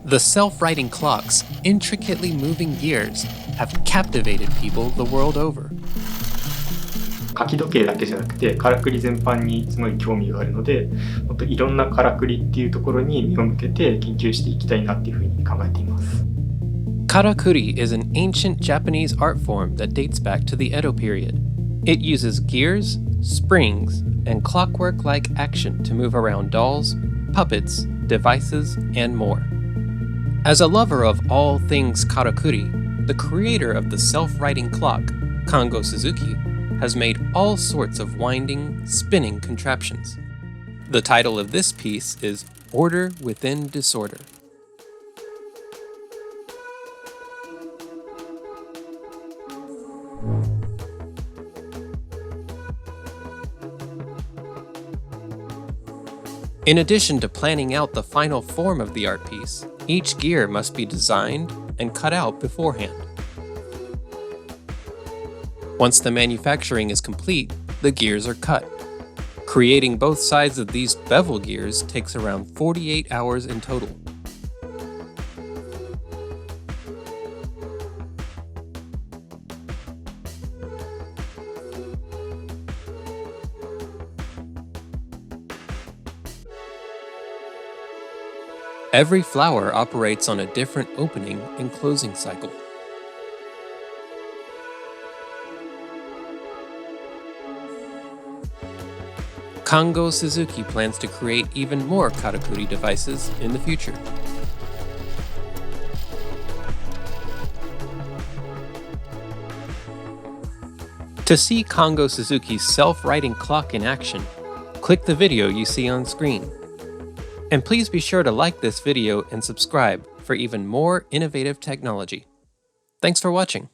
The self-righting clock's intricately moving gears have captivated people the world over. 書き時計だけじゃなくて、からくり全般にすごい興味があるので、もっといろんなからくりっていうところに目を向けて研究していきたいなっていうふうに考えています。Karakuri is an ancient Japanese art form that dates back to the Edo period. It uses gears, springs, and clockwork-like action to move around dolls, puppets, devices, and more. As a lover of all things Karakuri, the creator of the self-righting clock, Kango Suzuki, has made all sorts of winding, spinning contraptions. The title of this piece is Order Within Disorder. In addition to planning out the final form of the art piece, each gear must be designed and cut out beforehand. Once the manufacturing is complete, the gears are cut. Creating both sides of these bevel gears takes around 48 hours in total. Every flower operates on a different opening and closing cycle. Kango Suzuki plans to create even more Karakuri devices in the future. To see Kango Suzuki's self-righting clock in action, click the video you see on screen. And please be sure to like this video and subscribe for even more innovative technology. Thanks for watching.